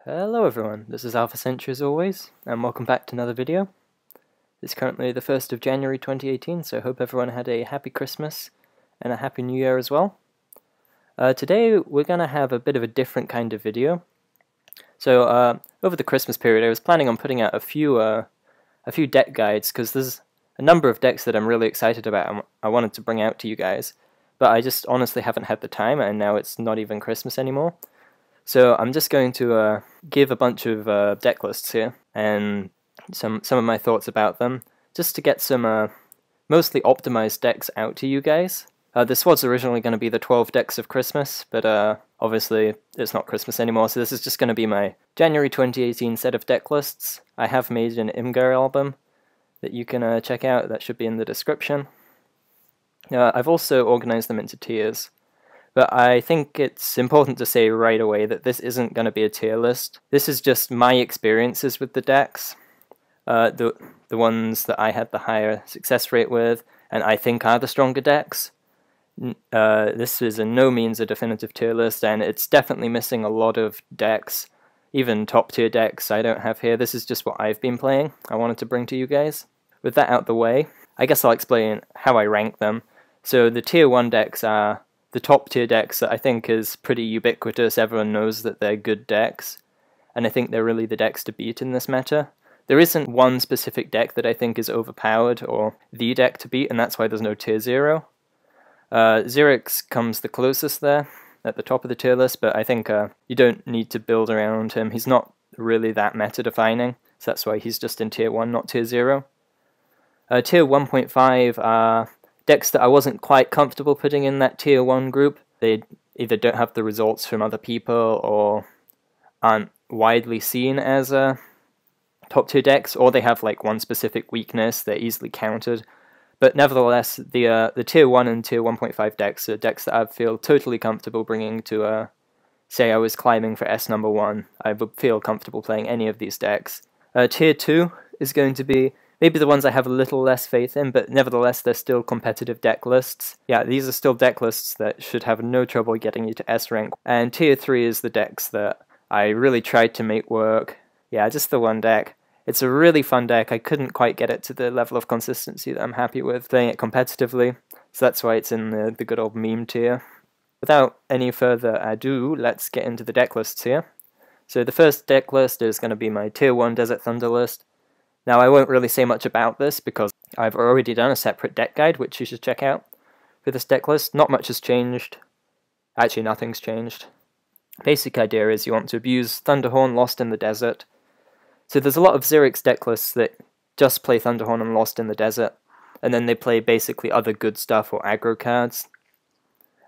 Hello everyone, this is AlphaCentury's as always, and welcome back to another video. It's currently the 1st of January 2018, so I hope everyone had a happy Christmas and a happy New Year as well. Today we're going to have a bit of a different kind of video. So over the Christmas period I was planning on putting out a few deck guides, because there's a number of decks that I'm really excited about and I wanted to bring out to you guys, but I just honestly haven't had the time, and now it's not even Christmas anymore. So I'm just going to give a bunch of deck lists here, and some of my thoughts about them, just to get some mostly optimized decks out to you guys. This was originally going to be the 12 decks of Christmas, but obviously it's not Christmas anymore, so this is just going to be my January 2018 set of deck lists. I have made an Imgur album that you can check out, that should be in the description. I've also organized them into tiers. But I think it's important to say right away that this isn't going to be a tier list. This is just my experiences with the decks, the ones that I had the higher success rate with, and I think are the stronger decks. This is in no means a definitive tier list, and it's definitely missing a lot of decks, even top tier decks I don't have here. This is just what I've been playing, I wanted to bring to you guys. With that out the way, I guess I'll explain how I rank them. So the tier 1 decks are the top tier decks that I think is pretty ubiquitous. Everyone knows that they're good decks, and I think they're really the decks to beat in this meta. There isn't one specific deck that I think is overpowered or the deck to beat, and that's why there's no tier 0. Zir'an comes the closest there, at the top of the tier list, but I think you don't need to build around him. He's not really that meta-defining, so that's why he's just in tier 1, not tier 0. Tier 1.5 are decks that I wasn't quite comfortable putting in that tier 1 group. They either don't have the results from other people or aren't widely seen as top tier decks, or they have like one specific weakness, they're easily countered. But nevertheless, the tier 1 and tier 1.5 decks are decks that I feel totally comfortable bringing to, say I was climbing for S number 1, I would feel comfortable playing any of these decks. Tier 2 is going to be maybe the ones I have a little less faith in, but nevertheless they're still competitive deck lists. Yeah, these are still deck lists that should have no trouble getting you to S rank. And tier 3 is the decks that I really tried to make work. Yeah, just the one deck. It's a really fun deck. I couldn't quite get it to the level of consistency that I'm happy with playing it competitively, so that's why it's in the good old meme tier. Without any further ado, let's get into the deck lists here. So the first deck list is going to be my tier 1 Desert Thunder list. Now, I won't really say much about this because I've already done a separate deck guide, which you should check out for this deck list. Not much has changed. Actually, nothing's changed. Basic idea is you want to abuse Thunderhorn, Lost in the Desert. So there's a lot of Zir'an deck lists that just play Thunderhorn and Lost in the Desert, and then they play basically other good stuff or aggro cards.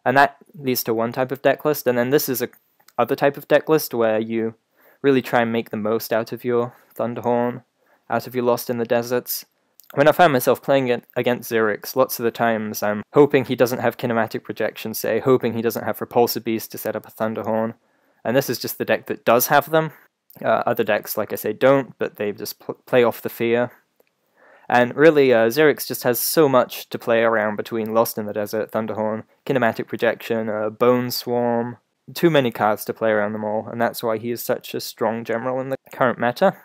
And that leads to one type of deck list, and then this is a other type of deck list where you really try and make the most out of your Thunderhorn, out of your Lost in the Deserts. When I find myself playing it against Zir'an, lots of the times I'm hoping he doesn't have Kinematic Projection, say, hoping he doesn't have Repulsor Beast to set up a Thunderhorn, and this is just the deck that does have them. Other decks, like I say, don't, but they just play off the fear. And really, Zir'an just has so much to play around between Lost in the Desert, Thunderhorn, Kinematic Projection, Bone Swarm. Too many cards to play around them all, and that's why he is such a strong general in the current meta.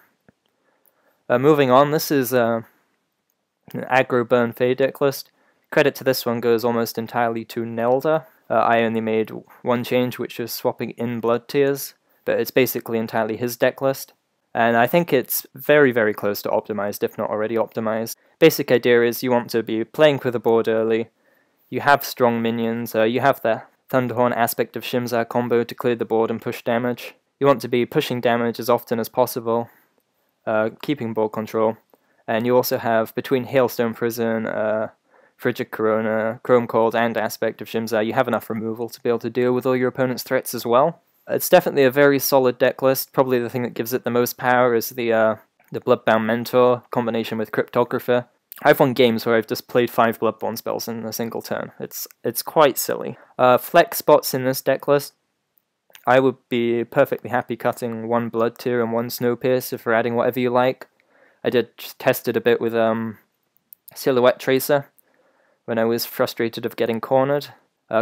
Moving on, this is an Aggro Burn Fade deck list. Credit to this one goes almost entirely to Nelda. I only made one change, which was swapping in blood tiers, but it's basically entirely his deck list. And I think it's very, very close to optimized, if not already optimized. Basic idea is you want to be playing with the board early, you have strong minions, you have the Thunderhorn aspect of Shimza combo to clear the board and push damage. You want to be pushing damage as often as possible, keeping board control, and you also have, between Hailstone Prison, Frigid Corona, Chrome Cold, and Aspect of Shimza, you have enough removal to be able to deal with all your opponent's threats as well. It's definitely a very solid deck list. Probably the thing that gives it the most power is the Bloodbound Mentor combination with Cryptographer. I've won games where I've just played 5 Bloodborne spells in a single turn. It's quite silly. Flex spots in this deck list. I would be perfectly happy cutting 1 Blood Tier and 1 Snowpiercer for adding whatever you like. I did test it a bit with Silhouette Tracer when I was frustrated of getting cornered.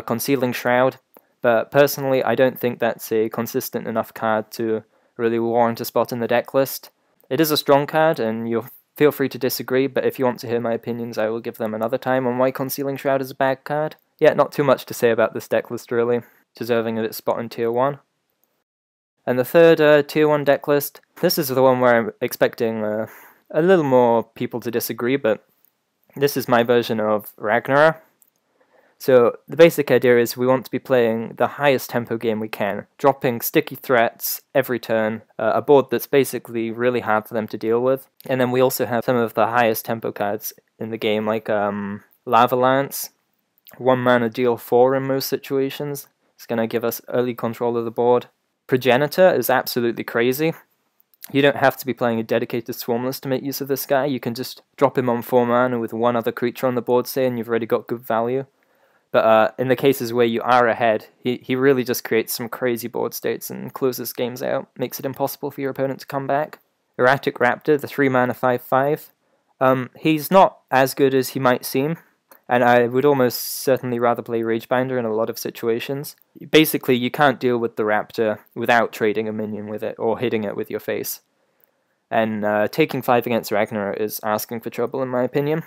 Concealing Shroud. But personally, I don't think that's a consistent enough card to really warrant a spot in the deck list. It is a strong card, and you'll feel free to disagree, but if you want to hear my opinions, I will give them another time on why Concealing Shroud is a bad card. Yeah, not too much to say about this deck list really, deserving of its spot in Tier 1. And the third Tier 1 deck list, this is the one where I'm expecting a little more people to disagree, but this is my version of Ragnarok. So the basic idea is we want to be playing the highest tempo game we can, dropping sticky threats every turn, a board that's basically really hard for them to deal with. And then we also have some of the highest tempo cards in the game, like Lava Lance, 1 mana deal 4 in most situations. It's going to give us early control of the board. Progenitor is absolutely crazy. You don't have to be playing a dedicated swarm list to make use of this guy. You can just drop him on 4 mana with 1 other creature on the board, say, and you've already got good value. But in the cases where you are ahead, he really just creates some crazy board states and closes games out, makes it impossible for your opponent to come back. Erratic Raptor, the 3 mana 5/5. He's not as good as he might seem, and I would almost certainly rather play Ragebinder in a lot of situations. Basically, you can't deal with the Raptor without trading a minion with it, or hitting it with your face. And taking 5 against Ragnarok is asking for trouble in my opinion,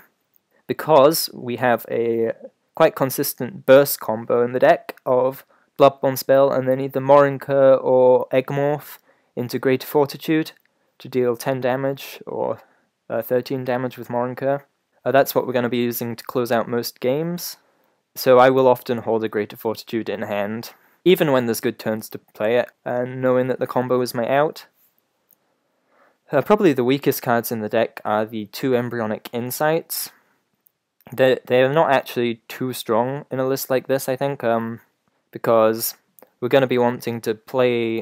because we have a quite consistent burst combo in the deck of Bloodborne spell and then either Morinka or Eggmorph into Greater Fortitude to deal 10 damage or 13 damage with Morinka. That's what we're going to be using to close out most games, so I will often hold a Greater Fortitude in hand, even when there's good turns to play it, and knowing that the combo is my out. Probably the weakest cards in the deck are the 2 Embryonic Insights. They're not actually too strong in a list like this, I think, because we're going to be wanting to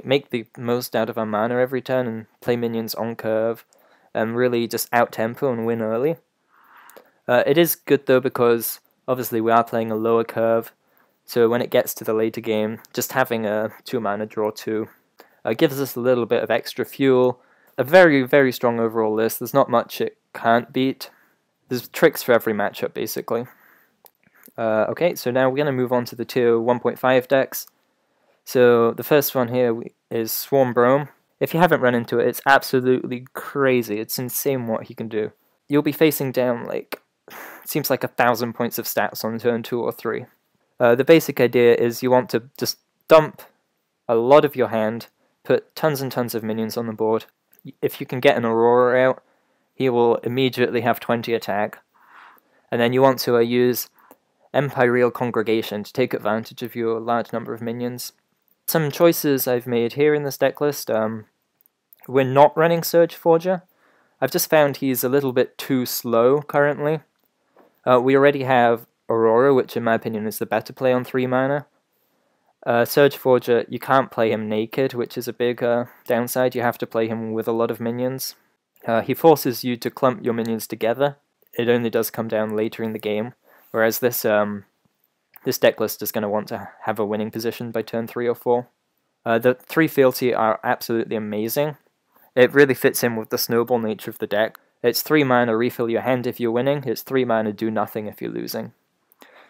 make the most out of our mana every turn and play minions on curve, and really just out-tempo and win early. It is good though because obviously we are playing a lower curve, so when it gets to the later game, just having a 2 mana draw 2 gives us a little bit of extra fuel. A very, very strong overall list. There's not much it can't beat. There's tricks for every matchup, basically. Okay, so now we're going to move on to the Tier 1.5 decks. So the first one here is Swarm Brome. If you haven't run into it, it's absolutely crazy. It's insane what he can do. You'll be facing down, like, it seems like 1,000 points of stats on turn 2 or 3. The basic idea is you want to just dump a lot of your hand, put tons and tons of minions on the board. If you can get an Aurora out, he will immediately have 20 attack. And then you want to use Empyreal Congregation to take advantage of your large number of minions. Some choices I've made here in this deck list. We're not running Surge Forger. I've just found he's a little bit too slow currently. We already have Aurora, which in my opinion is the better play on 3 mana. Surge Forger, you can't play him naked, which is a big downside. You have to play him with a lot of minions. He forces you to clump your minions together. It only does come down later in the game, whereas this deck list is going to want to have a winning position by turn 3 or 4. The 3 fealty are absolutely amazing. It really fits in with the snowball nature of the deck. It's 3 mana refill your hand if you're winning, it's 3 mana do nothing if you're losing.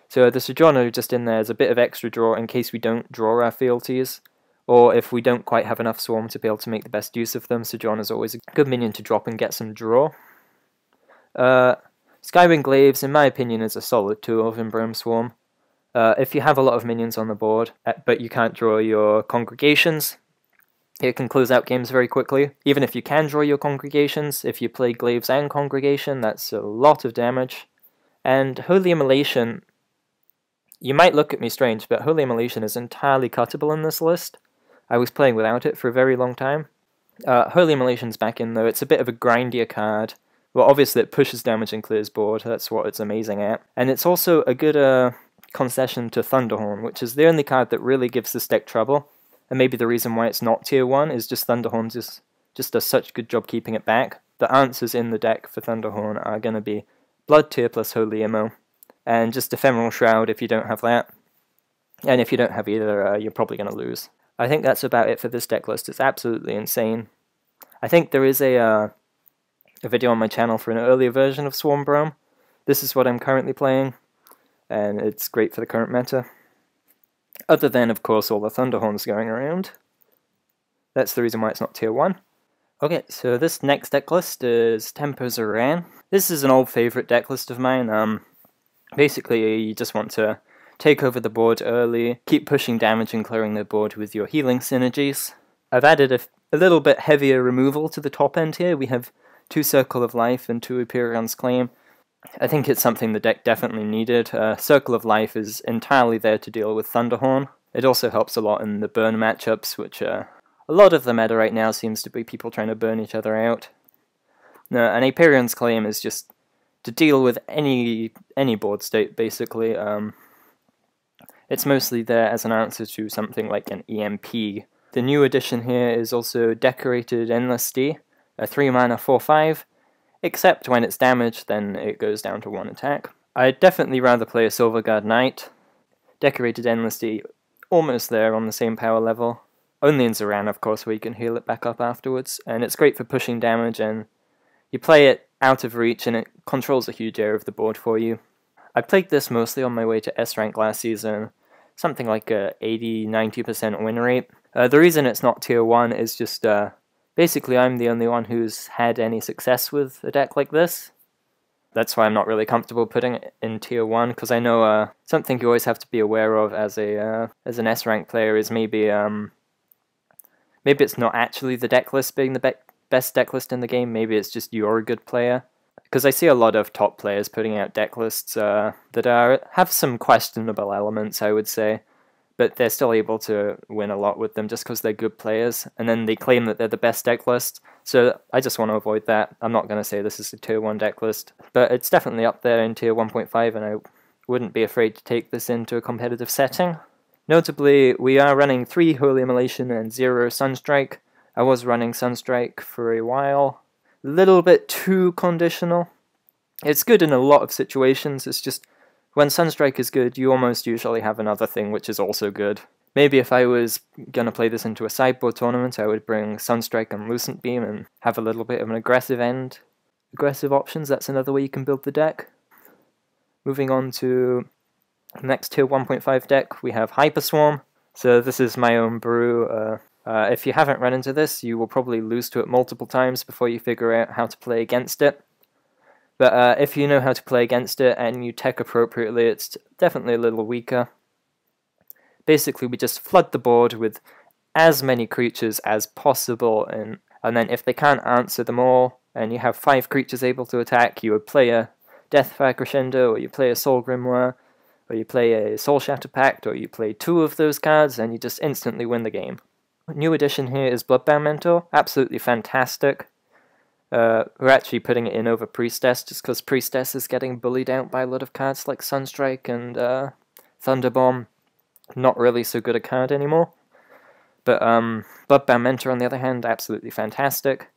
So the Sojourner just in there is a bit of extra draw in case we don't draw our fealties, or if we don't quite have enough Swarm to be able to make the best use of them. Sojourner's always a good minion to drop and get some draw. Skywing Glaives, in my opinion, is a solid tool in Brome Swarm. If you have a lot of minions on the board, but you can't draw your congregations, it can close out games very quickly. Even if you can draw your congregations, if you play Glaives and Congregation, that's a lot of damage. And Holy Immolation, you might look at me strange, but Holy Immolation is entirely cuttable in this list. I was playing without it for a very long time. Holy Immolation's back in though. It's a bit of a grindier card. Well, obviously it pushes damage and clears board, that's what it's amazing at. And it's also a good concession to Thunderhorn, which is the only card that really gives this deck trouble. And maybe the reason why it's not tier 1 is just Thunderhorn just does such a good job keeping it back. The answers in the deck for Thunderhorn are going to be Blood Tear plus Holy Immo, and just Ephemeral Shroud if you don't have that. And if you don't have either, you're probably going to lose. I think that's about it for this deck list. It's absolutely insane. I think there is a video on my channel for an earlier version of Swarm Brome. This is what I'm currently playing, and it's great for the current meta. Other than, of course, all the Thunderhorns going around. That's the reason why it's not tier 1. Okay, so this next deck list is Tempo Zir'an. This is an old favourite deck list of mine. Basically, you just want to take over the board early, keep pushing damage and clearing the board with your healing synergies. I've added a little bit heavier removal to the top end here. We have 2 Circle of Life and 2 Hyperion's Claim. I think it's something the deck definitely needed. Circle of Life is entirely there to deal with Thunderhorn. It also helps a lot in the burn matchups, which a lot of the meta right now seems to be people trying to burn each other out. An Hyperion's Claim is just to deal with any board state, basically. It's mostly there as an answer to something like an EMP. The new addition here is also Decorated Endlessly, a 3-mana 4/5, except when it's damaged, then it goes down to 1 attack. I'd definitely rather play a Silverguard Knight. Decorated Endlessly, almost there on the same power level. Only in Zir'an, of course, where you can heal it back up afterwards, and it's great for pushing damage, and you play it out of reach, and it controls a huge area of the board for you. I played this mostly on my way to S rank last season, something like a 80–90% win rate. The reason it's not tier 1 is just, basically I'm the only one who's had any success with a deck like this. That's why I'm not really comfortable putting it in tier 1, because I know something you always have to be aware of as an S rank player is maybe it's not actually the deck list being the best deck list in the game, maybe it's just you're a good player. Because I see a lot of top players putting out deck lists that have some questionable elements, I would say, but they're still able to win a lot with them just because they're good players, and then they claim that they're the best deck list, so I just want to avoid that. I'm not going to say this is a tier 1 deck list, but it's definitely up there in tier 1.5, and I wouldn't be afraid to take this into a competitive setting. Notably, we are running 3 Holy Immolation and 0 Sunstrike. I was running Sunstrike for a while. Little bit too conditional. It's good in a lot of situations, it's just when Sunstrike is good, you almost usually have another thing which is also good. Maybe if I was gonna play this into a sideboard tournament, I would bring Sunstrike and Lucent Beam and have a little bit of an aggressive end. Aggressive options, that's another way you can build the deck. Moving on to the next tier 1.5 deck, we have Hyperswarm. So this is my own brew. If you haven't run into this, you will probably lose to it multiple times before you figure out how to play against it. But if you know how to play against it and you tech appropriately, it's definitely a little weaker. Basically, we just flood the board with as many creatures as possible, and then if they can't answer them all, and you have 5 creatures able to attack, you would play a Deathfire Crescendo, or you play a Soul Grimoire, or you play a Soul Shatter Pact, or you play 2 of those cards, and you just instantly win the game. New addition here is Bloodbound Mentor, absolutely fantastic. We're actually putting it in over Priestess, just because Priestess is getting bullied out by a lot of cards like Sunstrike and Thunderbomb. Not really so good a card anymore. But Bloodbound Mentor, on the other hand, absolutely fantastic.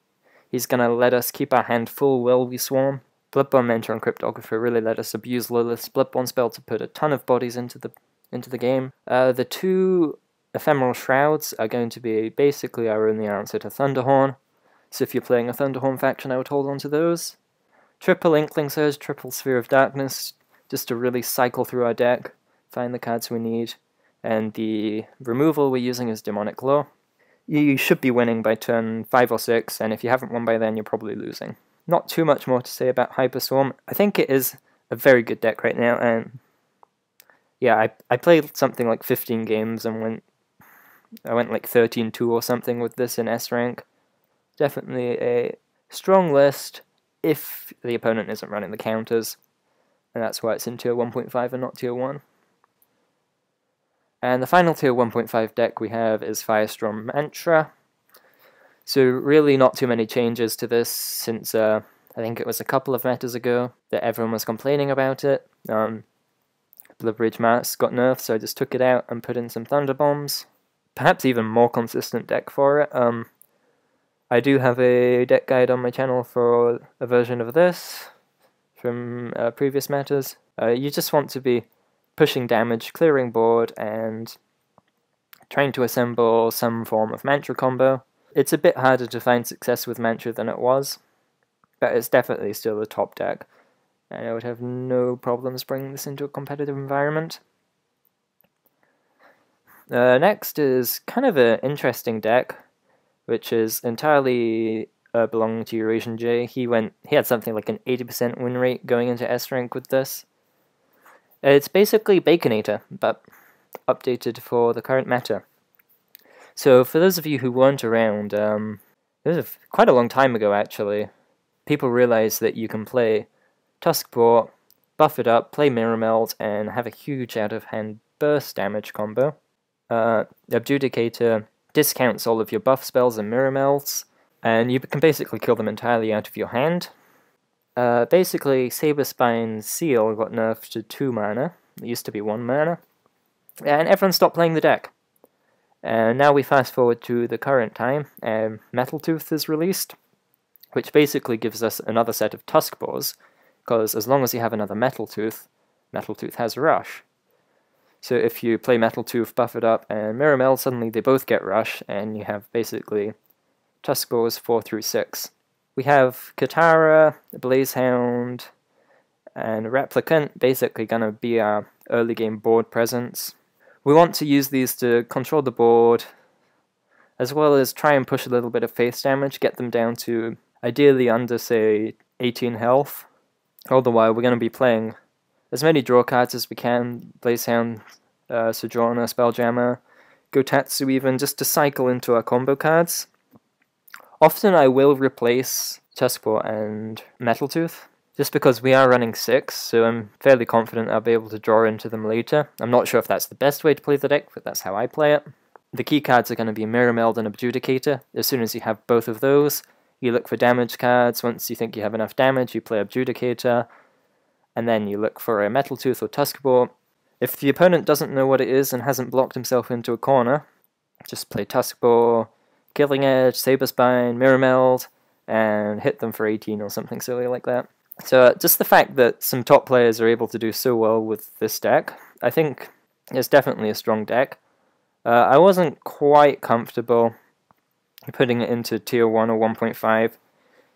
He's going to let us keep our hand full while we swarm. Bloodborne Mentor and Cryptographer really let us abuse Lilith's Bloodborne spell to put a ton of bodies into the game. The 2 Ephemeral Shrouds are going to be basically our only answer to Thunderhorn, so if you're playing a Thunderhorn faction, I would hold on to those. Triple Inkling Surge, triple Sphere of Darkness, just to really cycle through our deck, find the cards we need, and the removal we're using is Demonic Glow. You should be winning by turn 5 or 6, and if you haven't won by then, you're probably losing. Not too much more to say about Hyperswarm. I think it is a very good deck right now, and yeah, I played something like 15 games and I went like 13-2 or something with this in S rank. Definitely a strong list if the opponent isn't running the counters, and that's why it's in tier 1.5 and not tier 1. And the final tier 1.5 deck we have is Firestorm Mantra. So really not too many changes to this since I think it was a couple of metas ago that everyone was complaining about it. Bloodbridge Mask got nerfed, so I just took it out and put in some Thunder Bombs. Perhaps even more consistent deck for it. I do have a deck guide on my channel for a version of this from previous metas. You just want to be pushing damage, clearing board, and trying to assemble some form of Mantra combo. It's a bit harder to find success with Mantra than it was, but it's definitely still the top deck, and I would have no problems bringing this into a competitive environment. Next is kind of an interesting deck. which is entirely belonging to Eurasian J. He had something like an 80% win rate going into S rank with this. It's basically Baconator, but updated for the current meta. So for those of you who weren't around, it was quite a long time ago actually, people realized that you can play Tuskbore, buff it up, play Mirror Meld, and have a huge out-of-hand burst damage combo. Adjudicator discounts all of your buff spells and Mirror Melds, and you can basically kill them entirely out of your hand. Basically, Saberspine's Seal got nerfed to 2 mana, it used to be 1 mana, and everyone stopped playing the deck. And now we fast forward to the current time, and Metal Tooth is released, which basically gives us another set of Tuskbores, because as long as you have another Metal Tooth has Rush. So if you play Metal Tooth, buff it up, and Mirror Meld, suddenly they both get Rush, and you have basically Tuskbores 4 through 6. We have Katara, Blazehound, and Replicant, basically gonna be our early game board presence. We want to use these to control the board, as well as try and push a little bit of face damage, get them down to ideally under, say, 18 health. All the while, we're going to be playing as many draw cards as we can, Blazehound, Sojourner, Spelljammer, Gotatsu even, just to cycle into our combo cards. Often I will replace Tuskbore and Metal Tooth, just because we are running 6, so I'm fairly confident I'll be able to draw into them later. I'm not sure if that's the best way to play the deck, but that's how I play it. The key cards are going to be Mirror Meld and Adjudicator. As soon as you have both of those, you look for damage cards. Once you think you have enough damage, you play Adjudicator, and then you look for a Metal Tooth or Tuskbore. If the opponent doesn't know what it is and hasn't blocked himself into a corner, just play Tuskbore, Killing Edge, Saberspine, Mirror Meld, and hit them for 18 or something silly like that. So just the fact that some top players are able to do so well with this deck, I think it's definitely a strong deck. I wasn't quite comfortable putting it into tier 1 or 1.5,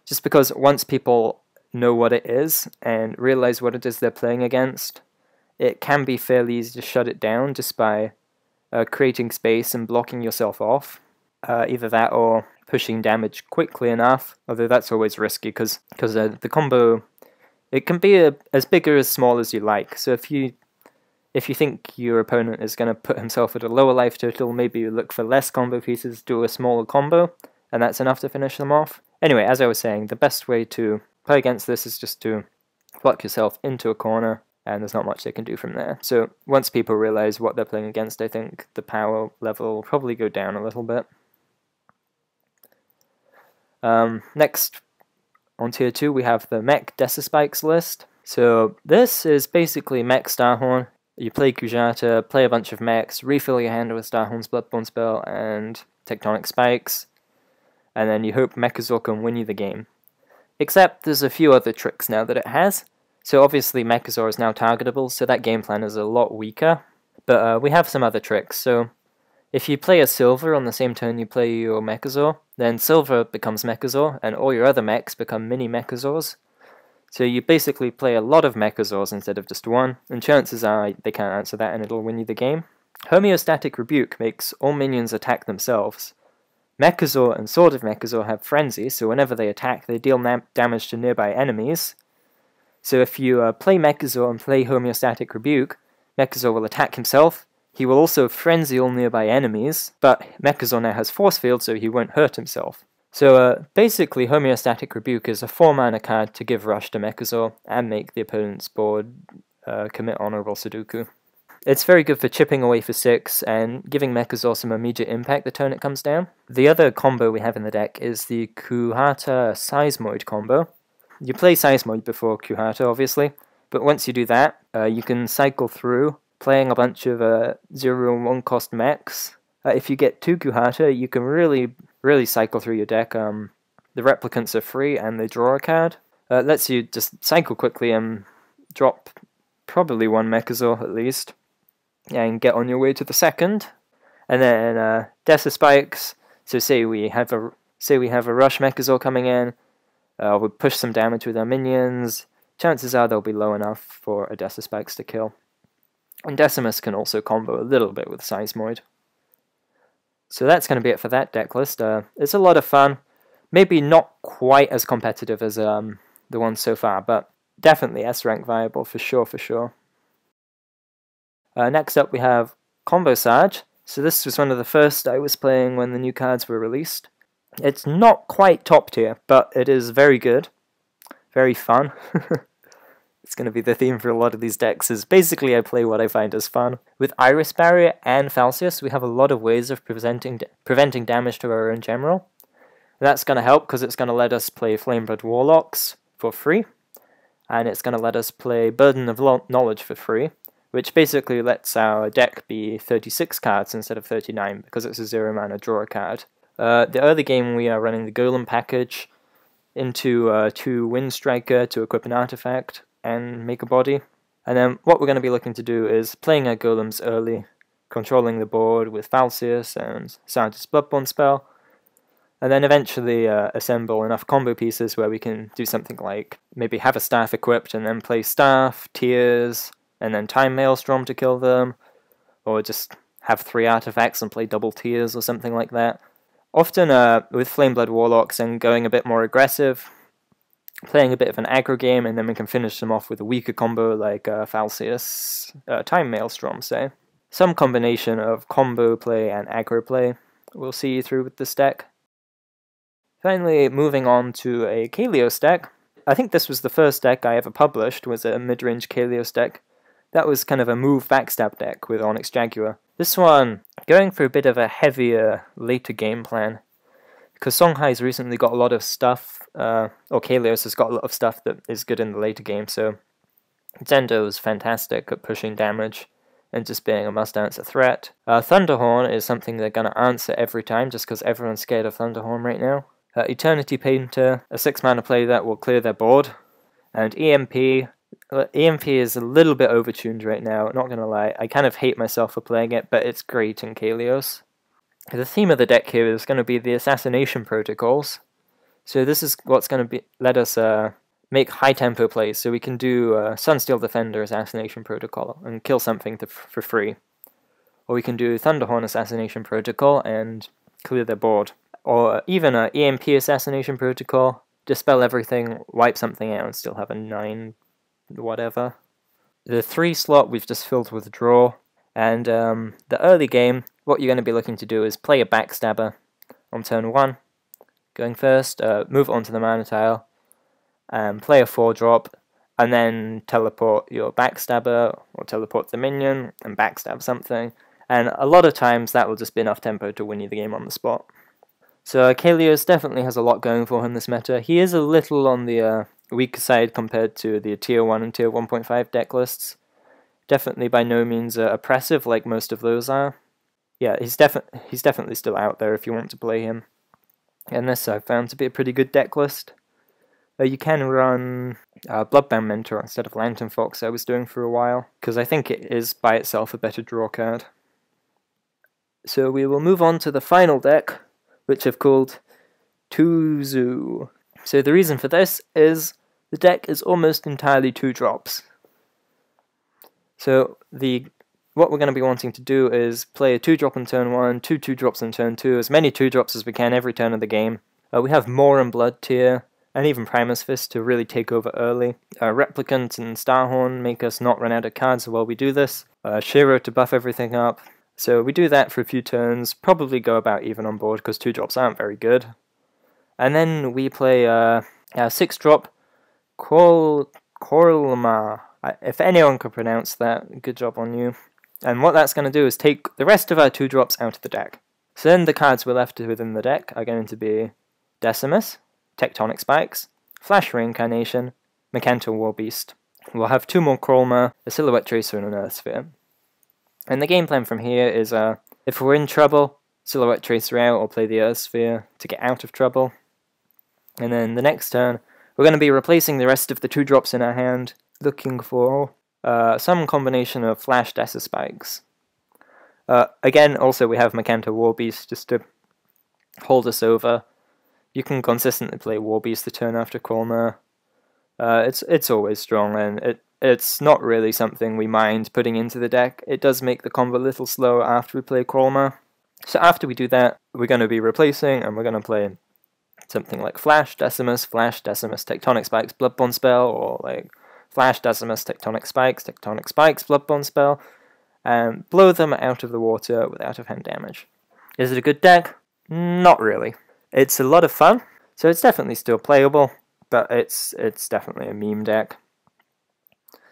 just because once people know what it is and realize what it is they're playing against, it can be fairly easy to shut it down just by creating space and blocking yourself off. Either that or pushing damage quickly enough, although that's always risky because the combo, it can be as big or as small as you like. So if you think your opponent is going to put himself at a lower life total, maybe you look for less combo pieces, do a smaller combo, and that's enough to finish them off. Anyway, as I was saying, the best way to play against this is just to block yourself into a corner, and there's not much they can do from there. So once people realize what they're playing against, I think the power level will probably go down a little bit. Next, on tier 2, we have the Mech Decispikes list. So this is basically Mech Starhorn. You play Kujata, play a bunch of mechs, refill your hand with Starhorn's Bloodborne spell and Tectonic Spikes, and then you hope Mechazor can win you the game. Except there's a few other tricks now that it has. So obviously Mechazor is now targetable, so that game plan is a lot weaker. But we have some other tricks. So if you play a Silver on the same turn you play your Mechazor, then Silver becomes Mechazor, and all your other mechs become mini Mechazors. So you basically play a lot of Mechazors instead of just one, and chances are they can't answer that and it'll win you the game. Homeostatic Rebuke makes all minions attack themselves. Mechazor and Sword of Mechazor have Frenzy, so whenever they attack they deal damage to nearby enemies. So if you play Mechazor and play Homeostatic Rebuke, Mechazor will attack himself. He will also frenzy all nearby enemies, but Mechazor now has Force Field, so he won't hurt himself. So basically, Homeostatic Rebuke is a 4-mana card to give Rush to Mechazor and make the opponent's board commit Honorable Sudoku. It's very good for chipping away for 6 and giving Mechazor some immediate impact the turn it comes down. The other combo we have in the deck is the Kuhata Seismoid combo. You play Seismoid before Kuhata, obviously, but once you do that, you can cycle through playing a bunch of 0 and 1 cost mechs. If you get 2 Kuhata, you can really cycle through your deck. The replicants are free and they draw a card. It lets you just cycle quickly and drop probably 1 Mechazor at least, and get on your way to the second. And then Decispikes. So say we have a Rush Mechazor coming in. We push some damage with our minions. Chances are they'll be low enough for a Decispikes to kill. And Decimus can also combo a little bit with Seismoid. So that's going to be it for that deck list. It's a lot of fun. Maybe not quite as competitive as the ones so far, but definitely S-rank viable for sure, for sure. Next up we have Combo Saji. So this was one of the first I was playing when the new cards were released. It's not quite top tier, but it is very good. Very fun. It's going to be the theme for a lot of these decks, is basically I play what I find as fun. With Iris Barrier and Falcius, we have a lot of ways of preventing damage to our own general. And that's going to help because it's going to let us play Flameblood Warlocks for free. And it's going to let us play Burden of Knowledge for free, which basically lets our deck be 36 cards instead of 39, because it's a 0-mana draw card. The early game we are running the Golem package into 2 Windstriker to equip an artifact and make a body. And then what we're going to be looking to do is playing our golems early, controlling the board with Falcius and Saji's Bloodborne spell, and then eventually assemble enough combo pieces where we can do something like maybe have a staff equipped and then play staff, tears, and then time Maelstrom to kill them, or just have 3 artifacts and play double tears or something like that. Often with Flameblood Warlocks and going a bit more aggressive, playing a bit of an aggro game, and then we can finish them off with a weaker combo like Falcius, Time Maelstrom, say. Some combination of combo play and aggro play we'll see you through with this deck. Finally, moving on to a Kaleos deck. I think this was the first deck I ever published, was a midrange Kaleos deck. That was kind of a move backstab deck with Onyx Jaguar. This one, going for a bit of a heavier later game plan, because Songhai's recently got a lot of stuff, or Kaleos has got a lot of stuff that is good in the later game, so Zendo is fantastic at pushing damage and just being a must-answer threat. Thunderhorn is something they're going to answer every time, just because everyone's scared of Thunderhorn right now. Eternity Painter, a 6-mana play that will clear their board. And EMP. EMP is a little bit overtuned right now, not going to lie. I kind of hate myself for playing it, but it's great in Kaleos. The theme of the deck here is going to be the assassination protocols. So this is what's going to let us make high-tempo plays, so we can do Sunsteel Defender assassination protocol and kill something for free. Or we can do Thunderhorn assassination protocol and clear their board. Or even an EMP assassination protocol, dispel everything, wipe something out, and still have a 9 whatever. The 3 slot we've just filled with draw, and the early game, what you're going to be looking to do is play a Backstabber on turn 1, going first, move it onto the mana tile, play a 4-drop, and then teleport your Backstabber, or teleport the minion, and backstab something, and a lot of times that will just be enough tempo to win you the game on the spot. So Kaleos definitely has a lot going for him this meta. He is a little on the weaker side compared to the tier 1 and tier 1.5 deck lists. Definitely by no means oppressive like most of those are. Yeah, he's definitely still out there if you want to play him. And this I've found to be a pretty good deck list. You can run Bloodbound Mentor instead of Lantern Fox, I was doing for a while, because I think it is by itself a better draw card. So we will move on to the final deck, which I've called Tuzu. So the reason for this is the deck is almost entirely 2-drops. So what we're going to be wanting to do is play a 2-drop on turn 1, 2 2-drops on turn 2, as many 2-drops as we can every turn of the game. We have More and Blood tier, and even Primus Fist to really take over early. Replicant and Starhorn make us not run out of cards while we do this. Shiro to buff everything up. So we do that for a few turns, probably go about even on board because 2-drops aren't very good. And then we play a 6-drop Korlma. If anyone can pronounce that, good job on you. And what that's going to do is take the rest of our 2-drops out of the deck. So then the cards we're left within the deck are going to be Decimus, Tectonic Spikes, Flash Reincarnation, Mechanto Warbeast. We'll have 2 more Krolma, a Silhouette Tracer, and an Earth Sphere. And the game plan from here is, if we're in trouble, Silhouette Tracer out or play the Earth Sphere to get out of trouble. And then the next turn, we're going to be replacing the rest of the 2-drops in our hand, looking for some combination of Flash Decispikes. Again, also we have Mechanto Warbeast just to hold us over. You can consistently play Warbeast the turn after Krolma. It's always strong, and it's not really something we mind putting into the deck. It does make the combo a little slower after we play Krolma. So after we do that, we're going to be replacing, and we're going to play something like Flash, Decimus, Tectonic Spikes, Bloodborne Spell, or like Flash, Decimus, Tectonic Spikes, Bloodborne Spell, and blow them out of the water with out-of-hand damage. Is it a good deck? Not really. It's a lot of fun, so it's definitely still playable, but it's definitely a meme deck.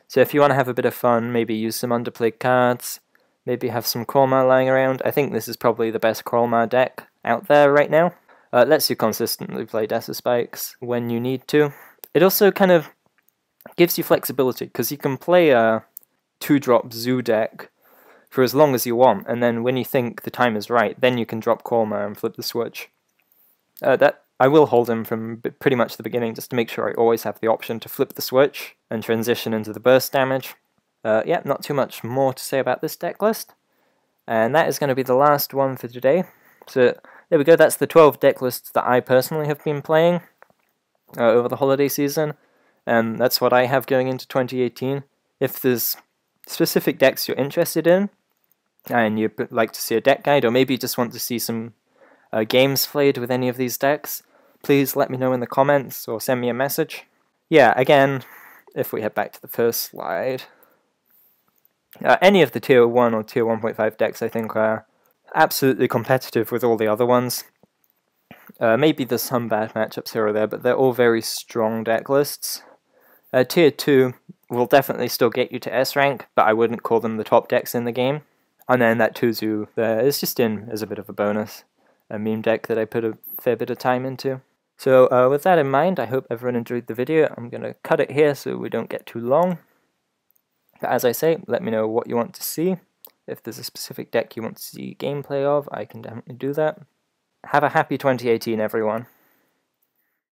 So if you want to have a bit of fun, maybe use some underplayed cards, maybe have some Krulmar lying around. I think this is probably the best Krulmar deck out there right now. It lets you consistently play Decispikes when you need to. It also kind of gives you flexibility, because you can play a 2-drop Zoo deck for as long as you want, and then when you think the time is right, then you can drop Krulmar and flip the switch. I will hold him from pretty much the beginning, just to make sure I always have the option to flip the switch and transition into the burst damage. Yeah, not too much more to say about this deck list. And that is going to be the last one for today. So there we go, that's the 12 deck lists that I personally have been playing over the holiday season. And that's what I have going into 2018. If there's specific decks you're interested in, and you'd like to see a deck guide, or maybe you just want to see some games played with any of these decks, please let me know in the comments or send me a message. Yeah, again, if we head back to the first slide, any of the Tier 1 or Tier 1.5 decks I think are absolutely competitive with all the other ones. Maybe there's some bad matchups here or there, but they're all very strong deck lists. Tier 2 will definitely still get you to S rank, but I wouldn't call them the top decks in the game. And then that Tuzu there is just in as a bit of a bonus, a meme deck that I put a fair bit of time into. So with that in mind, I hope everyone enjoyed the video. I'm going to cut it here so we don't get too long. But as I say, let me know what you want to see. If there's a specific deck you want to see gameplay of, I can definitely do that. Have a happy 2018, everyone.